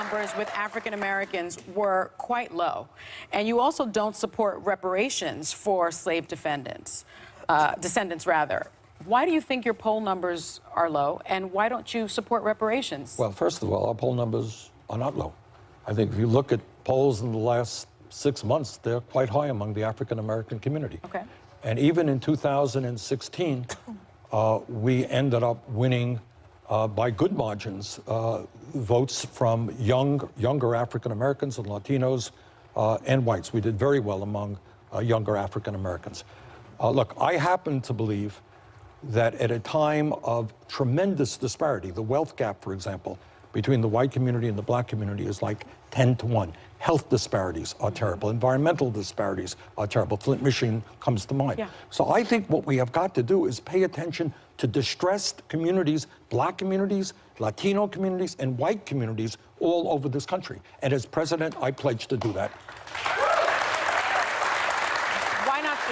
numbers with African Americans were quite low. And you also don't support reparations for slave descendants. Why do you think your poll numbers are low, and why don't you support reparations? Well, first of all, our poll numbers are not low. I think if you look at polls in the last 6 months, they're quite high among the African American community. Okay. And even in 2016, we ended up winning by good margins votes from younger African Americans and Latinos and whites. We did very well among younger African Americans. Look, I happen to believe that at a time of tremendous disparity, the wealth gap, for example, between the white community and the black community is like 10 to 1. Health disparities are terrible. Environmental disparities are terrible. Flint, Michigan comes to mind. Yeah. So I think what we have got to do is pay attention to distressed communities, black communities, Latino communities, and white communities all over this country. And as president, I pledge to do that.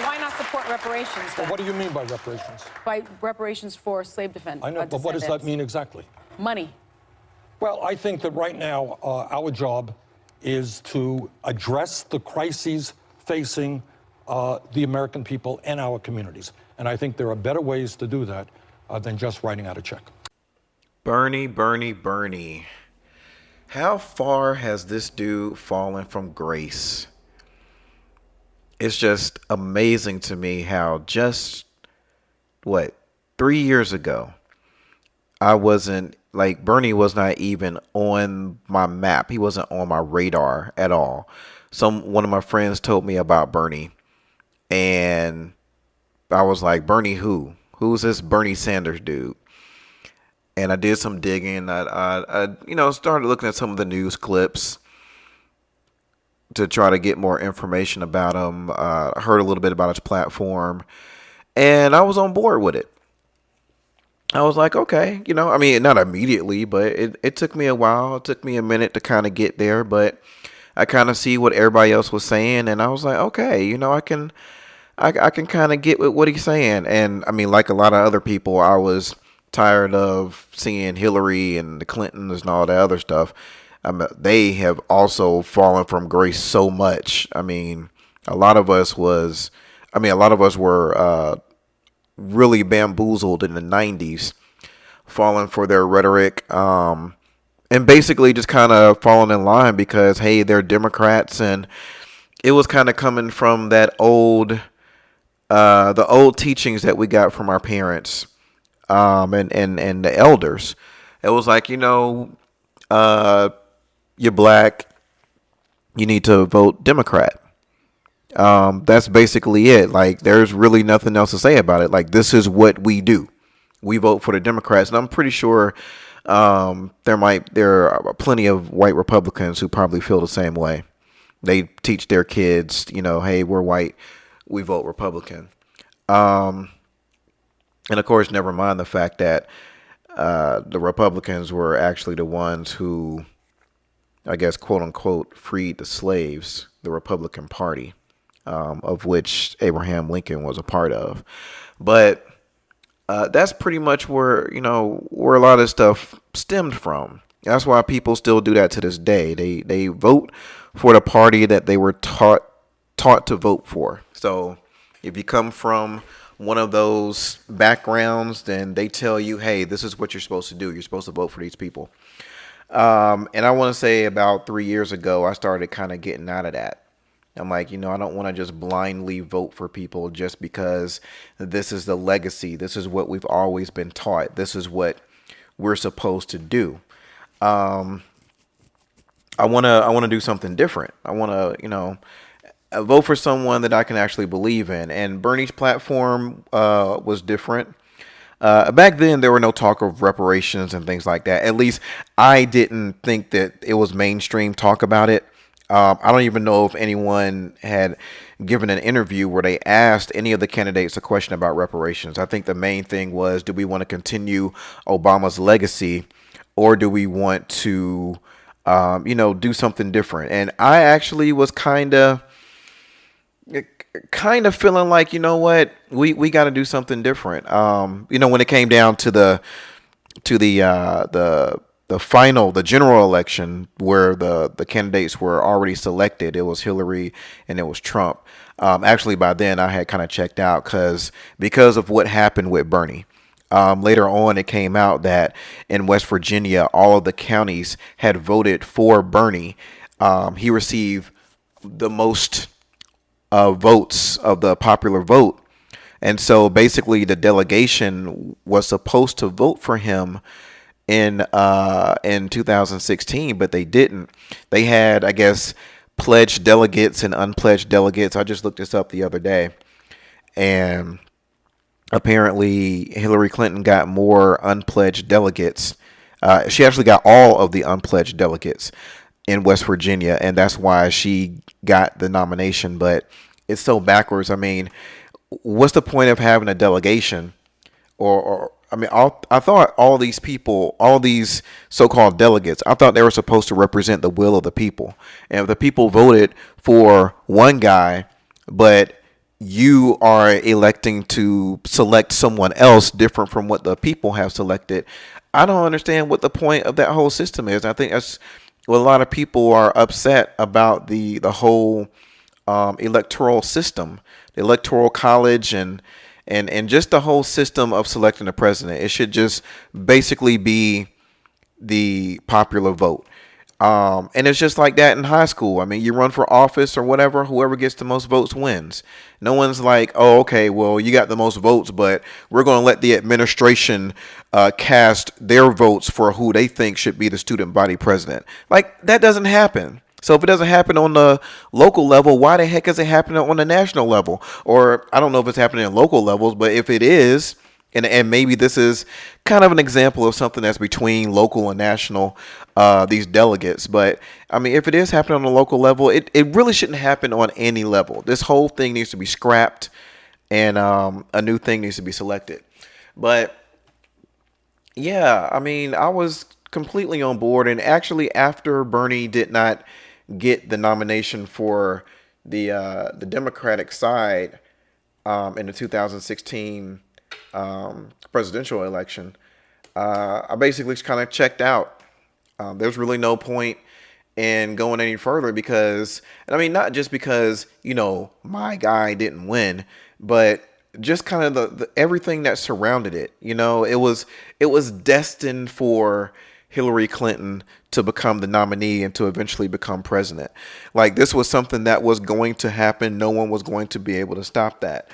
Why not support reparations then? Well, what do you mean by reparations? By reparations for slave descendants. I know, but what does that mean exactly? Money. Well, I think that right now our job is to address the crises facing the American people and our communities. And I think there are better ways to do that than just writing out a check. Bernie, Bernie, Bernie. How far has this dude fallen from grace? It's just amazing to me how just, 3 years ago, Bernie was not even on my map. He wasn't on my radar at all. One of my friends told me about Bernie, and I was like, Bernie who? Who's this Bernie Sanders dude? And I did some digging. I started looking at some of the news clips to try to get more information about him. I heard a little bit about his platform, and I was on board with it. I was like, okay, not immediately, but it took me a while. It took me a minute to kind of get there, but I kind of see what everybody else was saying, and I was like, okay, I can kind of get with what he's saying. And I mean, like a lot of other people, I was tired of seeing Hillary and the Clintons and all that other stuff. They have also fallen from grace so much. I mean, a lot of us were really bamboozled in the 90s, falling for their rhetoric, and basically just kind of falling in line because, hey, they're Democrats, and it was kind of coming from that the old teachings that we got from our parents, and the elders. It was like, you're black, you need to vote Democrat. That's basically it. Like, there's really nothing else to say about it. Like, this is what we do. We vote for the Democrats. And I'm pretty sure there are plenty of white Republicans who probably feel the same way. They teach their kids, hey, we're white, we vote Republican. And of course, never mind the fact that the Republicans were actually the ones who, I guess, quote unquote, freed the slaves, the Republican Party. Of which Abraham Lincoln was a part of. But that's pretty much where a lot of stuff stemmed from. That's why people still do that to this day. They vote for the party that they were taught to vote for. So if you come from one of those backgrounds, then they tell you, hey, this is what you're supposed to do. You're supposed to vote for these people. And I want to say about 3 years ago, I started kind of getting out of that. I'm like, I don't want to just blindly vote for people just because this is the legacy. This is what we've always been taught. This is what we're supposed to do. I want to do something different. I want to, vote for someone that I can actually believe in. And Bernie's platform was different. Back then, there were no talk of reparations and things like that. At least I didn't think that it was mainstream talk about it. I don't even know if anyone had given an interview where they asked any of the candidates a question about reparations. I think the main thing was, do we want to continue Obama's legacy, or do we want to, do something different? And I actually was kind of feeling like, what, we got to do something different. When it came down to the the general election where the candidates were already selected. It was Hillary and it was Trump. Actually, by then I had kind of checked out because of what happened with Bernie. Later on, it came out that in West Virginia, all of the counties had voted for Bernie. He received the most votes of the popular vote. And so basically the delegation was supposed to vote for him in 2016, but they didn't. They had, I guess, pledged delegates and unpledged delegates. I just looked this up the other day. And apparently Hillary Clinton got more unpledged delegates. She actually got all of the unpledged delegates in West Virginia, and that's why she got the nomination. But it's so backwards. I mean, what's the point of having a delegation? I thought all these people, all these so-called delegates, I thought they were supposed to represent the will of the people. And if the people voted for one guy, but you are electing to select someone else different from what the people have selected, I don't understand what the point of that whole system is. I think that's what a lot of people are upset about the whole electoral system, the electoral college, and just the whole system of selecting a president. It should just basically be the popular vote. And it's just like that in high school. I mean, you run for office or whatever, whoever gets the most votes wins. No one's like, oh, okay, well, you got the most votes, but we're going to let the administration cast their votes for who they think should be the student body president. Like, that doesn't happen. So if it doesn't happen on the local level, why the heck is it happening on the national level? Or I don't know if it's happening at local levels, but if it is, and maybe this is kind of an example of something that's between local and national, these delegates. But I mean, if it is happening on a local level, it really shouldn't happen on any level. This whole thing needs to be scrapped, and a new thing needs to be selected. But yeah, I mean, I was completely on board. And actually, after Bernie did not get the nomination for the Democratic side in the 2016 presidential election, I basically kind of checked out. There's really no point in going any further because, and I mean, not just because, you know, my guy didn't win, but just kind of the everything that surrounded it. You know, it was destined for Hillary Clinton to become the nominee and to eventually become president. Like, this was something that was going to happen. No one was going to be able to stop that.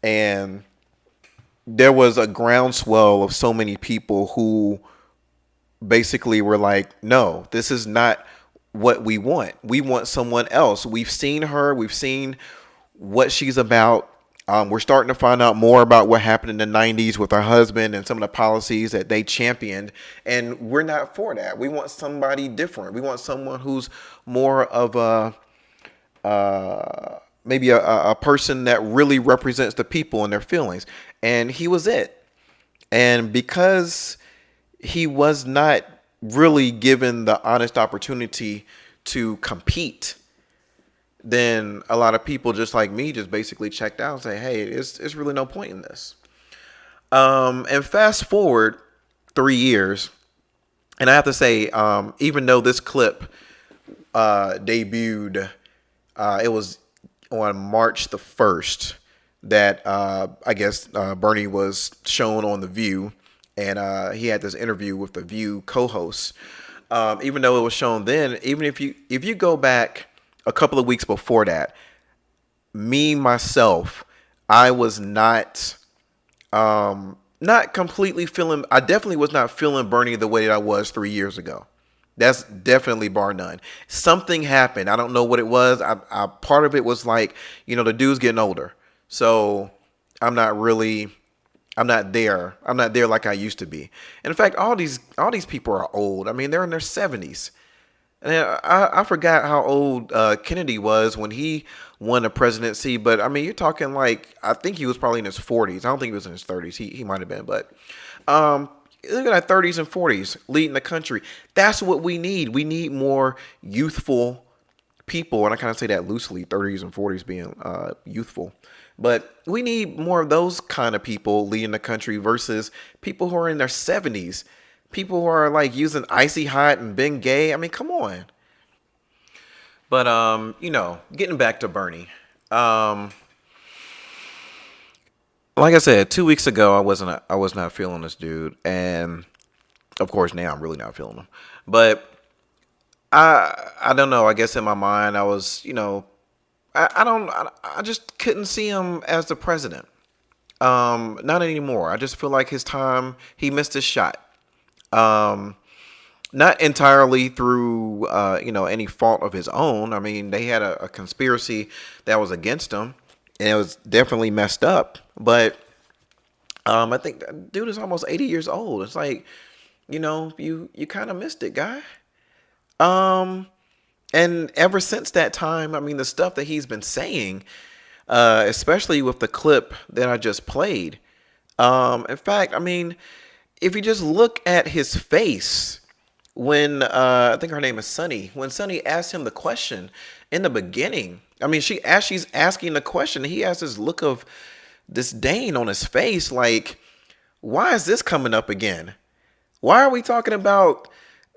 And there was a groundswell of so many people who basically were like, no, this is not what we want. We want someone else. We've seen her. We've seen what she's about. We're starting to find out more about what happened in the 90s with her husband and some of the policies that they championed. And we're not for that. We want somebody different. We want someone who's more of maybe a person that really represents the people and their feelings. And he was it. And because he was not really given the honest opportunity to compete, then a lot of people just like me just basically checked out and say, hey, it's really no point in this. And fast forward 3 years, and I have to say, even though this clip debuted, it was on March the 1st that I guess Bernie was shown on The View, and he had this interview with The View co-host. Even though it was shown then, even if you go back a couple of weeks before that, myself, I was not completely feeling, I definitely was not feeling Bernie the way that I was 3 years ago. That's definitely bar none. Something happened. I don't know what it was. I part of it was like, you know, the dude's getting older. So I'm not there. I'm not there like I used to be. And in fact, all these people are old. I mean, they're in their 70s. And I forgot how old Kennedy was when he won the presidency. But, I mean, you're talking like, I think he was probably in his 40s. I don't think he was in his 30s. He might have been. But look at that 30s and 40s leading the country. That's what we need. We need more youthful people. And I kind of say that loosely, 30s and 40s being youthful. But we need more of those kind of people leading the country versus people who are in their 70s. people who are like using Icy Hot and being gay. I mean, come on. But getting back to Bernie. Like I said, 2 weeks ago I was not feeling this dude, and of course now I'm really not feeling him. But I don't know. I guess in my mind I was, I just couldn't see him as the president. Not anymore. I just feel like he missed his shot. Not entirely through, any fault of his own. I mean, they had a conspiracy that was against him, and it was definitely messed up. But I think that dude is almost 80 years old. It's like, you kind of missed it, guy. And ever since that time, I mean, the stuff that he's been saying, especially with the clip that I just played. In fact, I mean, if you just look at his face when I think her name is Sunny, when Sunny asked him the question in the beginning, I mean, she's asking the question, he has this look of disdain on his face, like, why is this coming up again? Why are we talking about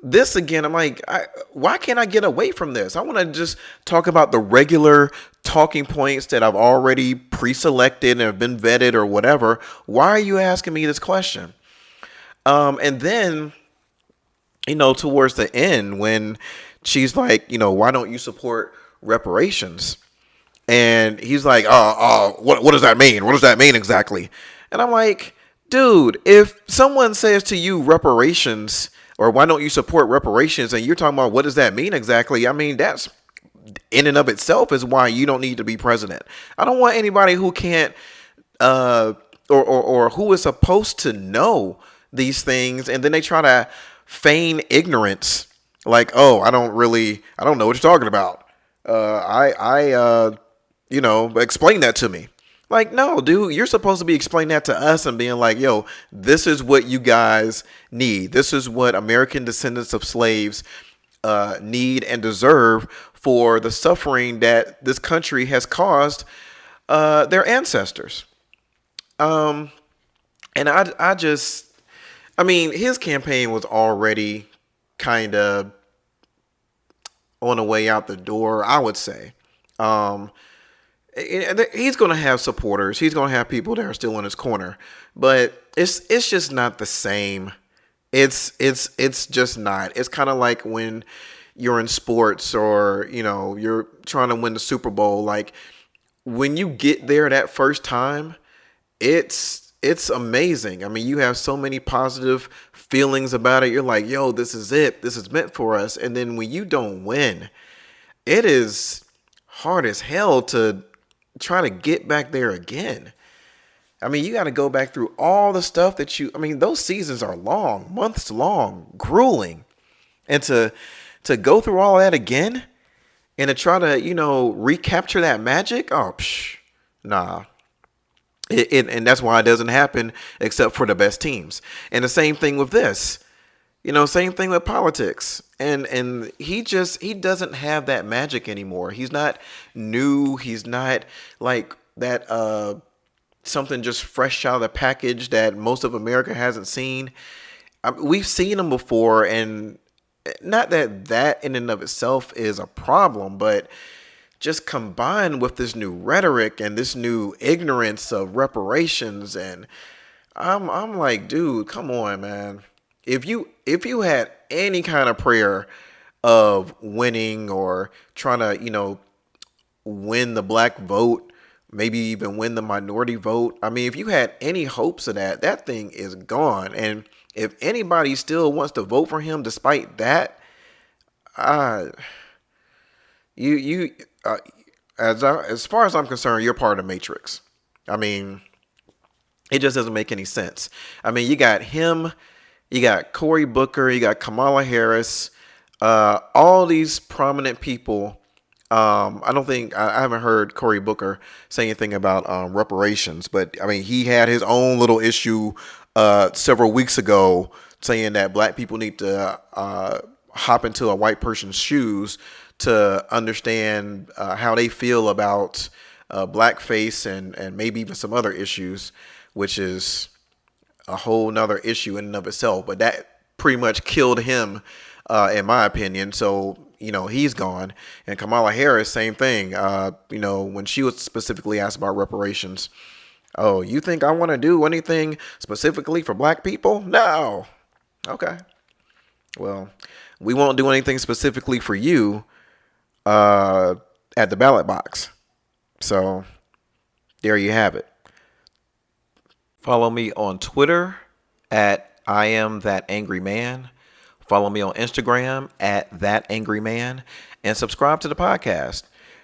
this again? I'm like, why can't I get away from this? I want to just talk about the regular talking points that I've already pre-selected and have been vetted or whatever. Why are you asking me this question? And then, towards the end, when she's like, why don't you support reparations? And he's like, what does that mean? What does that mean exactly? And I'm like, dude, if someone says to you reparations, or why don't you support reparations, and you're talking about what does that mean exactly? I mean, that's in and of itself is why you don't need to be president. I don't want anybody who can't, or who is supposed to know these things, and then they try to feign ignorance, like, oh, I don't know what you're talking about. Explain that to me. Like, no, dude, you're supposed to be explaining that to us and being like, yo, this is what you guys need. This is what American descendants of slaves need and deserve for the suffering that this country has caused their ancestors. And I mean, his campaign was already kind of on the way out the door, I would say. He's going to have supporters. He's going to have people that are still in his corner, but it's just not the same. It's just not. It's kind of like when you're in sports or, you're trying to win the Super Bowl. Like, when you get there that first time, it's amazing. I mean, you have so many positive feelings about it. You're like, yo, this is it. This is meant for us. And then when you don't win, it is hard as hell to try to get back there again. I mean, you got to go back through all the stuff those seasons are long, months long, grueling. And to go through all that again and to try to, recapture that magic. Oh, nah. And that's why it doesn't happen except for the best teams. And the same thing with this, same thing with politics. And he doesn't have that magic anymore. He's not new. He's not like that, something just fresh out of the package that most of America hasn't seen. We've seen him before, and not that in and of itself is a problem, but just combined with this new rhetoric and this new ignorance of reparations. And I'm like, dude, come on, man. If you had any kind of prayer of winning or trying to, win the black vote, maybe even win the minority vote. I mean, if you had any hopes of that thing is gone. And if anybody still wants to vote for him despite that, as far as I'm concerned, you're part of the Matrix. I mean, it just doesn't make any sense. I mean, you got him, you got Cory Booker, you got Kamala Harris, all these prominent people. I haven't heard Cory Booker say anything about reparations, but I mean, he had his own little issue several weeks ago saying that black people need to hop into a white person's shoes to understand how they feel about blackface and maybe even some other issues, which is a whole nother issue in and of itself. But that pretty much killed him, in my opinion. So, you know, he's gone. And Kamala Harris, same thing. You know, when she was specifically asked about reparations, oh, you think I want to do anything specifically for black people? No. Okay. Well, we won't do anything specifically for you at the ballot box. So there you have it. Follow me on Twitter at I am that angry man. Follow me on Instagram at that angry man, and subscribe to the podcast.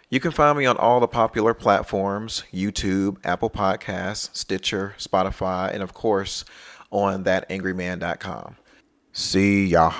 You can find me on all the popular platforms: YouTube, Apple Podcasts, Stitcher, Spotify, and of course on thatangryman.com. See ya.